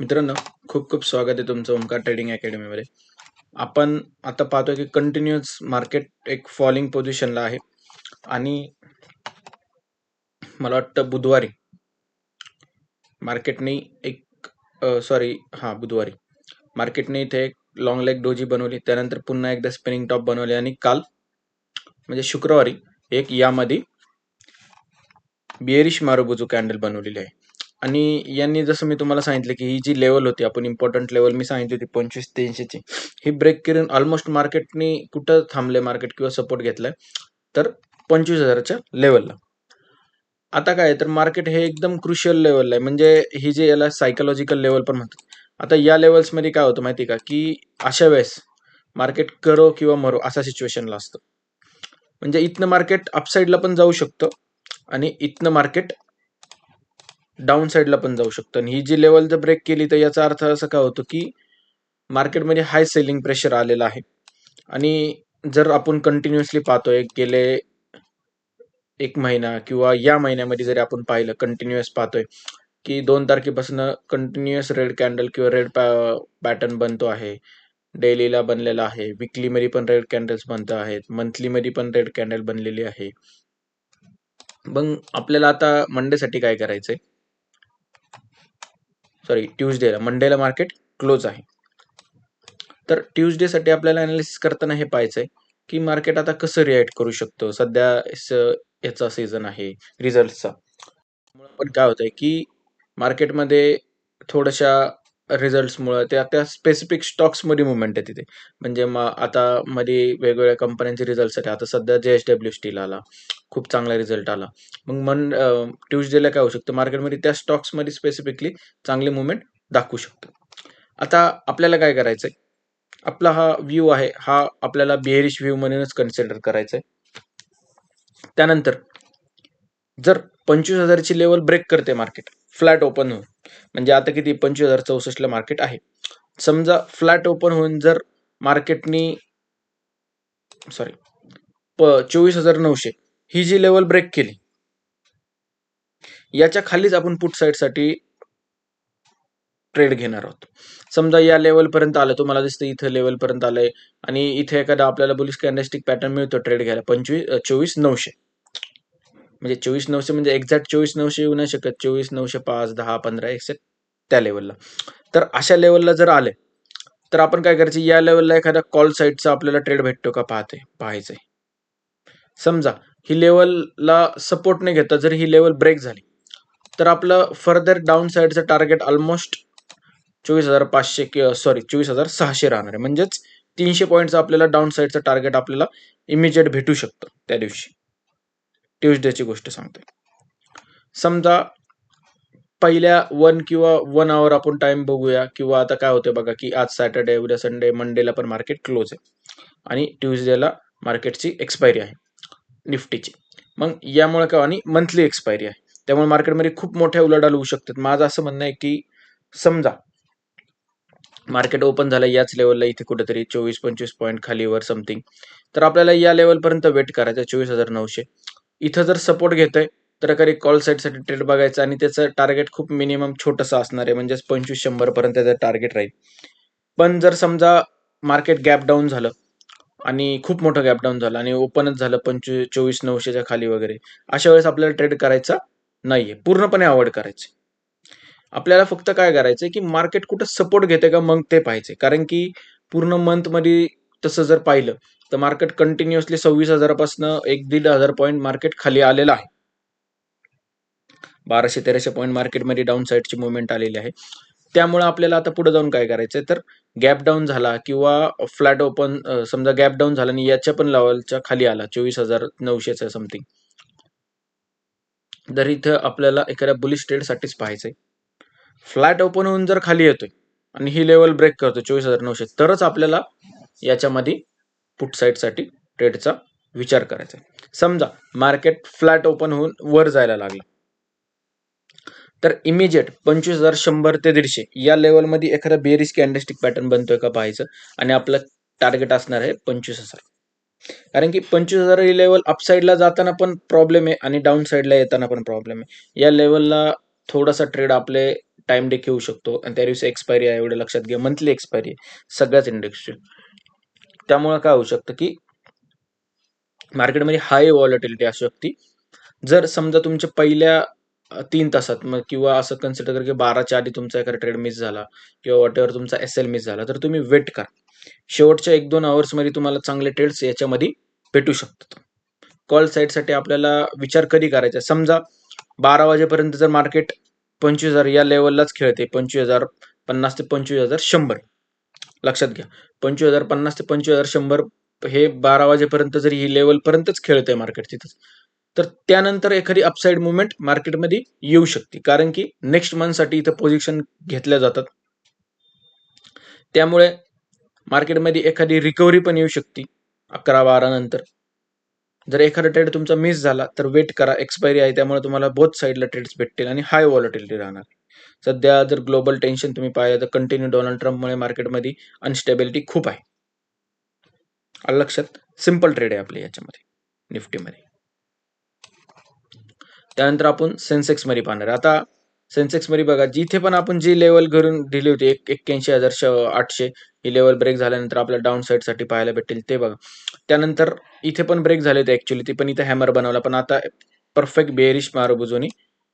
मित्रांनो, खूप खूप स्वागत आहे तुमचं ओमकार ट्रेडिंग अकॅडमीमध्ये. आपण आता पाहतोय की कंटिन्युअस मार्केट एक फॉलिंग पोझिशनला आहे आणि मला वाटतं बुधवारी मार्केटने एक बुधवारी मार्केटने इथे एक लॉंग लेग डोजी बनवली, त्यानंतर पुन्हा एकदा स्पिनिंग टॉप बनवली आणि काल म्हणजे शुक्रवारी एक यामध्ये बिअरिश मारुबुजू कॅन्डल बनवलेली आहे. आणि यांनी जसं मी तुम्हाला सांगितलं की ही जी लेवल होती, आपण इम्पॉर्टंट लेवल मी सांगितली होती 25,300 ही ब्रेक करून ऑलमोस्ट मार्केटने कुठं थांबले मार्केट किंवा सपोर्ट घेतलाय तर 25,000च्या लेवलला. आता काय तर मार्केट हे एकदम क्रुशियल लेवलला आहे, म्हणजे ही जे याला सायकोलॉजिकल लेवल पण म्हणतात. आता या लेवल्समध्ये काय होतं माहिती का, की अशा वेळेस मार्केट करो किंवा मरो असा सिच्युएशनला असतं. म्हणजे इथनं मार्केट अपसाईडला पण जाऊ शकतं आणि इथनं मार्केट डाऊन साईडला पण जाऊ शकतं. आणि ही जी लेवल जर ब्रेक केली तर याचा अर्थ असा काय होतो की मार्केटमध्ये हाय सेलिंग प्रेशर आलेला आहे. आणि जर आपण कंटिन्युअसली पाहतोय गेले 1 महिना किंवा या महिन्यामध्ये जरी आपण पाहिलं, कंटिन्युअस पाहतोय की 2 तारखेपासून कंटिन्युअस रेड कॅन्डल किंवा रेड पॅटर्न बनतो आहे. डेलीला बनलेला आहे, विकलीमध्ये पण रेड कॅन्डल्स बनत आहेत, मंथलीमध्ये पण रेड कॅन्डल बनलेली आहे. मग आपल्याला आता मंडेसाठी काय करायचंय, ट्यूजडेला, मंडेला मार्केट क्लोज आहे. तर ट्यूजडेसाठी आपल्याला अनालिसिस करताना हे पाहायचंय की मार्केट आता कसं रिॲक्ट करू शकतो. सध्या याचा सीझन आहे रिझल्टचा. पण काय होतंय की मार्केटमध्ये थोड्याशा रिझल्ट्समुळे त्या त्या स्पेसिफिक स्टॉक्समध्ये मुवमेंट आहे तिथे. म्हणजे मग आता मध्ये वेगवेगळ्या कंपन्यांचे रिझल्ट्स आहेत. आता सध्या JSW स्टील आला, खूप चांगला रिझल्ट आला. मग ट्यूजडेला काय होऊ शकतं, मार्केटमध्ये त्या स्टॉक्समध्ये स्पेसिफिकली चांगली मुवमेंट दाखवू शकतो. आता आपल्याला काय करायचंय, आपला हा व्ह्यू आहे, हा आपल्याला बिअरिश व्ह्यू म्हणूनच कन्सिडर करायचा आहे. त्यानंतर जर 25,000ची लेवल ब्रेक करते मार्केट फ्लॅट ओपन होऊन, म्हणजे आता किती 25,064ला मार्केट आहे. समजा फ्लॅट ओपन होऊन जर मार्केटनी 24,900 ही जी लेवल ब्रेक केली, याच्या खालीच आपण पुट साईडसाठी ट्रेड घेणार आहोत. समजा या लेवल पर्यंत आलं, तुम्हाला दिसतं इथं लेवल पर्यंत आलंय आणि इथे एखादा आपल्याला बुलिश कॅन्डलस्टिक पॅटर्न मिळतो ट्रेड घ्यायला 24,900, म्हणजे 24,900 म्हणजे एक्झॅक्ट 24,900 येऊ नाही शकत, 24,905, 10, 15 एक्सेट त्या लेवलला. तर अशा लेवलला जर आले तर आपण काय करायचं, या लेवलला एखादा कॉल साईडचा आपल्याला ट्रेड भेटतो का पाहायचंय. समजा ही लेवलला सपोर्ट नाही घेता जर ही लेवल ब्रेक झाली तर आपलं फर्दर डाऊन साईडचं टार्गेट ऑलमोस्ट 24,500 24,600 राहणार आहे. म्हणजेच 300 पॉईंटचं आपल्याला डाऊन साईडचं टार्गेट आपल्याला इमिजिएट भेटू शकतं त्या दिवशी. ट्यूजडेची गोष्ट सांगतोय. समजा पहिल्या 1 किंवा 1 आवर आपण टाइम बघूया, किंवा आता काय होतंय बघा की आज सॅटर्डे, उद्या संडे, मंडेला पण मार्केट क्लोज आहे आणि ट्यूजडेला मार्केटची एक्सपायरी आहे निफ्टीची. मग यामुळे काय, आणि मंथली एक्सपायरी आहे, त्यामुळे मार्केटमध्ये खूप मोठ्या उलाढाल होऊ शकतात. माझं असं म्हणणं आहे की समजा मार्केट ओपन झालं याच लेवलला इथे कुठेतरी 24-25 पॉईंट खालीवर समथिंग, तर आपल्याला या लेवलपर्यंत वेट करायचं 24,900. इथं जर सपोर्ट घेतोय तर काही कॉल साईडसाठी ट्रेड बघायचं आणि त्याचं टार्गेट खूप मिनिमम छोटंसं असणार आहे, म्हणजे 2500 पर्यंत त्याचं टार्गेट राहील. पण जर समजा मार्केट गॅप डाऊन झालं आणि खूप मोठं गॅप डाऊन झालं आणि ओपनच झालं 24,900च्या खाली वगैरे, अशा वेळेस आपल्याला ट्रेड करायचा नाहीये, पूर्णपणे अवॉइड करायचे. आपल्याला फक्त काय करायचंय की मार्केट कुठं सपोर्ट घेते का मग ते पाहायचे. कारण की पूर्ण मंथ मध्ये तसं जर पाहिलं तर मार्केट कंटिन्युअसली 26,000 1-1.5 पॉईंट मार्केट खाली आलेलं आहे. 1200-1300 पॉईंट मार्केटमध्ये डाऊन साईडची मुवमेंट आलेली आहे. त्यामुळे आपल्याला आता पुढे जाऊन काय करायचंय, तर गॅप डाऊन झाला किंवा फ्लॅट ओपन, समजा गॅप डाऊन झाला आणि याच्या पण लेवलच्या खाली आला 24,900 समथिंग, तर इथं आपल्याला एखाद्या बुलिश ट्रेडसाठीच पाहायचंय. फ्लॅट ओपन होऊन जर खाली येतोय आणि ही लेवल ब्रेक करतो 24,900, तरच आपल्याला याच्यामध्ये पुट साईडसाठी ट्रेडचा विचार करायचा. समजा मार्केट फ्लॅट ओपन होऊन वर जायला लागला तर इमिजिएट 25,100 ते 150 या लेवलमध्ये एखादा बेरिश कॅन्डलस्टिक पॅटर्न बनतोय का पाहायचं आणि आपलं टार्गेट असणार आहे 25,000. कारण की 25,000 ही लेवल अपसाईडला जाताना पण प्रॉब्लेम आहे आणि डाऊन साईडला येताना पण प्रॉब्लेम आहे. या लेवलला थोडासा ट्रेड आपले टाइम डे घेऊ शकतो आणि त्या दिवशी एक्सपायरी आहे एवढं लक्षात घ्या, मंथली एक्सपायरी आहे सगळ्याच इंडेक्सची. त्यामुळे काय होऊ शकतं की मार्केटमध्ये हाय व्हॉलॅटिलिटी असू शकते. जर समजा तुमच्या पहिल्या 3 तासात मग किंवा असं कन्सिडर करा की 12च्या आधी तुमचा एखादा ट्रेड मिस झाला किंवा व्हॉटएव्हर तुमचा एसएल मिस झाला, तर तुम्ही वेट करा. शेवटच्या 1-2 अवर्समध्ये तुम्हाला चांगले ट्रेड्स याच्यामध्ये भेटू शकतात. कॉल साईडसाठी आपल्याला विचार कधी करायचा? समजा 12 वाजेपर्यंत जर मार्केट 25,000 या लेवललाच खेळते, 25,050 ते 25,100 लक्षात घ्या. 25,050 ते 25,100 हे 12 वाजेपर्यंत जरी ही लेवलपर्यंतच खेळतंय मार्केट तिथंच, तर त्यानंतर एखादी अपसाईड मुवमेंट मार्केटमध्ये येऊ शकते. कारण की नेक्स्ट मंथसाठी इथं पोझिशन घेतल्या जातात. त्यामुळे मार्केटमध्ये एखादी रिकव्हरी पण येऊ शकते 11-12 नंतर. जर एखादा ट्रेड तुमचा मिस झाला तर वेट करा, एक्सपायरी आहे त्यामुळे तुम्हाला बोथ साईडला ट्रेड्स भेटतील आणि हाय व्हॉलॅटिलिटी राहणार. सध्या जर ग्लोबल टेन्शन तुम्ही पाहिलं तर कंटिन्यू डोनाल्ड ट्रम्पमुळे मार्केटमध्ये अनस्टेबिलिटी खूप आहे. आलं लक्षात? सिंपल ट्रेड आहे आपली याच्यामध्ये निफ्टीमध्ये. त्यानंतर आपण सेन्सेक्स मध्ये पाहणार. आता सेन्सेक्स मध्ये बघा, जिथे पण आपण जी लेवल घरून दिली होती 81,800 ही लेवल ब्रेक झाल्यानंतर आपल्याला डाऊन साईड साठी पाहायला भेटेल ते बघा. त्यानंतर इथे पण ब्रेक झाले होते ऍक्च्युली, ती पण इथे हॅमर बनवला, पण आता परफेक्ट बेअरिश मारुबुजोनी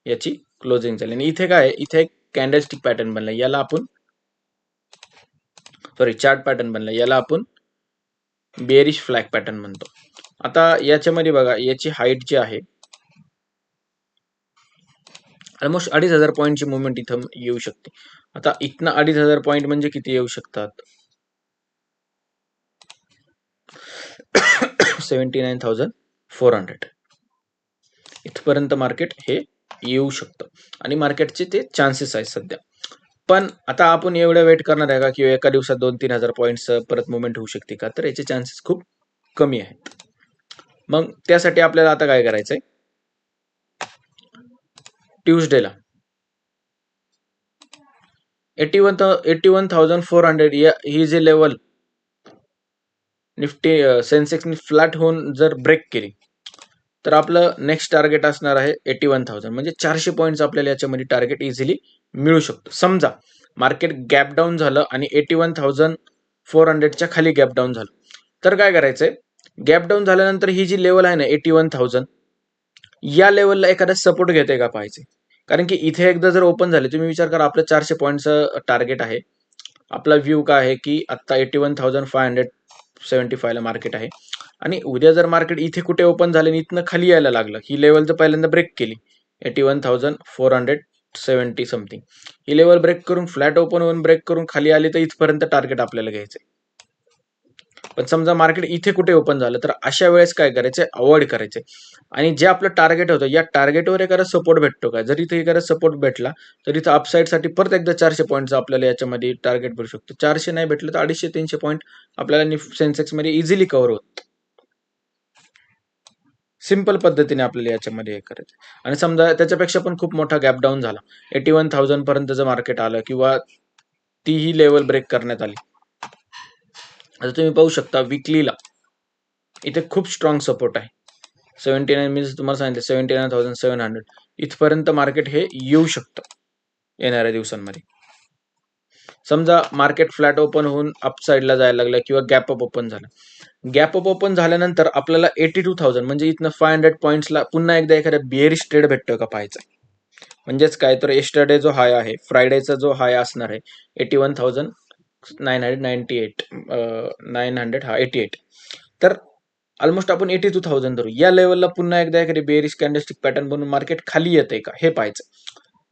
याची क्लोजिंग झाली. आणि इथे काय आहे, इथे एक कॅन्डलस्टिक पॅटर्न बनला, याला आपण चार्ट पॅटर्न बनला, याला आपण बेअरिश फ्लॅग पॅटर्न म्हणतो. आता याच्यामध्ये बघा, याची हाईट जी आहे ऑलमोस्ट 2,500 पॉईंटची मुवमेंट इथं येऊ शकते. आता इथनं 2,500 पॉईंट म्हणजे किती येऊ शकतात? 79,400 इथपर्यंत मार्केट हे येऊ शकतं आणि मार्केटचे ते चान्सेस आहेत सध्या. पण आता आपण एवढं वेट करणार आहे का की एका दिवसात 2-3 हजार पॉईंट्स परत मुवमेंट होऊ शकते का? तर याचे चान्सेस खूप कमी आहेत. मग त्यासाठी आपल्याला आता काय करायचंय, ट्यूजडेला 81,400 ही जे लेवल निफ्टी सेन्सेक्सनी फ्लॅट होऊन जर ब्रेक केली तर आपलं नेक्स्ट टार्गेट असणार आहे 81,000, म्हणजे 400 पॉईंट्स आपल्याला याच्यामध्ये टार्गेट इझिली मिळू शकतो. समजा मार्केट गॅप डाऊन झालं आणि 81,400च्या खाली गॅप डाऊन झालं, तर काय करायचंय, गॅप डाऊन झाल्यानंतर ही जी लेवल आहे ना 81,000 या लेवलला एखादा सपोर्ट घेते का पाहायचे. कारण की इथे एकदा जर ओपन झाले, तुम्ही विचार करा आपलं 400 पॉईंटचं टार्गेट आहे. आपला व्ह्यू काय आहे की आता 81,575 ला मार्केट आहे आणि उद्या जर मार्केट इथे कुठे ओपन झाले आणि इथनं खाली यायला लागलं, ही लेवल तर पहिल्यांदा ब्रेक केली 81,470 समथिंग, ही लेवल ब्रेक करून फ्लॅट ओपन होऊन ब्रेक करून खाली आली तर इथपर्यंत टार्गेट आपल्याला घ्यायचंय. पण समजा मार्केट इथे कुठे ओपन झालं तर अशा वेळेस काय करायचंय, अवॉइड करायचंय. आणि जे आपलं टार्गेट होतं या टार्गेटवर एखादा सपोर्ट भेटतो का? जर इथे एखादा सपोर्ट भेटला तर इथं अपसाईड साठी परत एकदा 400 पॉईंटचं आपल्याला याच्यामध्ये टार्गेट भेटू शकतो. 400 नाही भेटलं तर 250-300 पॉईंट आपल्याला सेन्सेक्स मध्ये इझिली कव्हर होत. सिंपल पद्धतीने आपल्याला याच्यामध्ये हे करायचं. आणि समजा त्याच्यापेक्षा पण खूप मोठा गॅप डाऊन झाला, 81,000 पर्यंतचं मार्केट आलं किंवा तीही लेवल ब्रेक करण्यात आली, आता तुम्ही पाहू शकता विकलीला इथे खूप स्ट्रॉंग सपोर्ट आहे. 79 मीन्स तुम्हाला सांगितलं 79,700 इथपर्यंत मार्केट हे येऊ शकतं येणाऱ्या दिवसांमध्ये. समजा मार्केट फ्लॅट ओपन होऊन अप साईडला जायला लागलं किंवा गॅप अप ओपन झालं, गॅप अप ओपन झाल्यानंतर आपल्याला 82,000 म्हणजे इथनं 500 पॉईंट्सला पुन्हा एकदा एखादा बिअरिश ट्रेड भेटतो का पाहायचा. म्हणजेच काय, तर येस्टरडे जो हाय आहे, फ्रायडेचा जो हाय असणार आहे 81,998 900 हा 88, तर ऑलमोस्ट आपण 82,000 धरू. या लेवलला पुन्हा एकदा एखादी बेअरिश कॅन्डलस्टिक पॅटर्न बनवून मार्केट खाली येते का हे पाहायचं.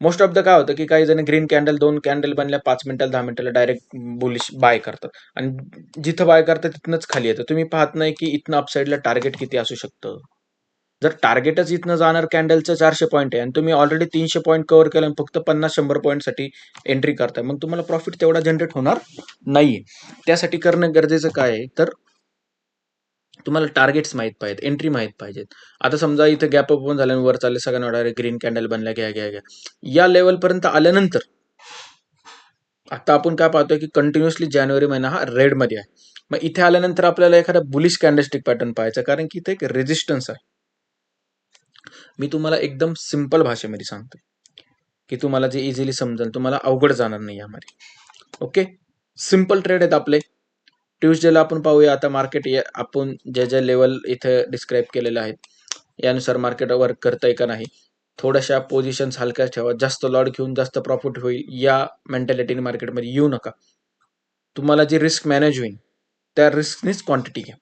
मोस्ट ऑफ द काय होतं की काही जण ग्रीन कॅन्डल 2 कॅन्डल बनल्या 5 मिनिटाला 10 मिनिटाला डायरेक्ट बुलिश बाय करतात आणि जिथं बाय करतात तिथनंच खाली येतं. तुम्ही पाहत नाही की इथनं अपसाईडला टार्गेट किती असू शकतं. जर टार्गेटच इथनं जाणार कॅन्डलचं 400 पॉईंट आहे आणि तुम्ही ऑलरेडी 300 पॉईंट कव्हर केलं आणि फक्त 50-100 पॉईंटसाठी एंट्री करताय, मग तुम्हाला प्रॉफिट तेवढा जनरेट होणार नाहीये. त्यासाठी करणं गरजेचं काय आहे, तर तुम्हाला टार्गेट्स माहित पाहिजेत, एंट्री माहित पाहिजेत. आता समजा इथे गॅप ओपन झाल्याने वर चालले, सगळ्यांना डायरेक्ट ग्रीन कॅन्डल बनल्या, घ्या. या लेवल पर्यंत आल्यानंतर आता आपण काय पाहतोय की कंटिन्युअसली जानेवारी महिना हा रेड मध्ये आहे. मग इथे आल्यानंतर आपल्याला एखादा बुलिश कॅन्डलस्टिक पॅटर्न पाहायचा, कारण की इथे एक रेजिस्टन्स आहे. मी तुम्हाला एकदम सिंपल भाषेमध्ये सांगतो की तुम्हाला जे इझिली समजेल, तुम्हाला अवघड जाणार नाही यामध्ये. ओके, सिम्पल ट्रेड आहेत आपले. ट्यूसडेला आपण पाहूया आता मार्केट आपण ज्या लेवल इथे डिस्क्राईब केलेल्या आहेत यानुसार मार्केट वर्क करतंय का नाही. थोड्याशा पोझिशन्स हलक्या ठेवा. जास्त लॉट घेऊन जास्त प्रॉफिट होईल या मेंटॅलिटीने मार्केटमध्ये येऊ नका. तुम्हाला जी रिस्क मॅनेज होईल त्या रिस्कनीच क्वांटिटी घ्या.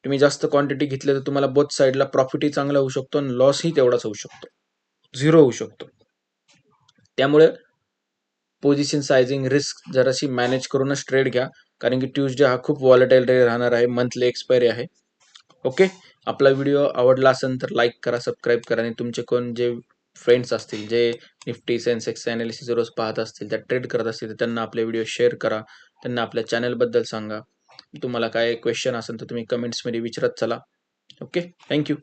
तुम्ही जास्त क्वांटिटी घेतली तर तुम्हाला बोथ साईडला प्रॉफिटही चांगला होऊ शकतो आणि लॉसही तेवढाच होऊ शकतो, झिरो होऊ शकतो. त्यामुळे पोझिशन सायझिंग रिस्क जराशी मॅनेज करूनच ट्रेड घ्या, कारण की ट्यूसडे हा खूप व्हॉलेटाईल डे राहणार आहे. मंथली एक्सपायरी आहे. ओके, आपला व्हिडिओ आवडला असेल तर लाईक करा, सबस्क्राईब करा आणि तुमचे कोण जे फ्रेंड्स असतील जे निफ्टी सेन्सेक्स ॲनालिसिस रोज पाहत असतील, त्या ट्रेड करत असतील, तर त्यांना आपले व्हिडिओ शेअर करा. त्यांना आपल्या चॅनलबद्दल सांगा. तुम्हाला काय क्वेश्चन असेल तर तुम्ही कमेंट्समध्ये विचारत चला. Okay, thank you.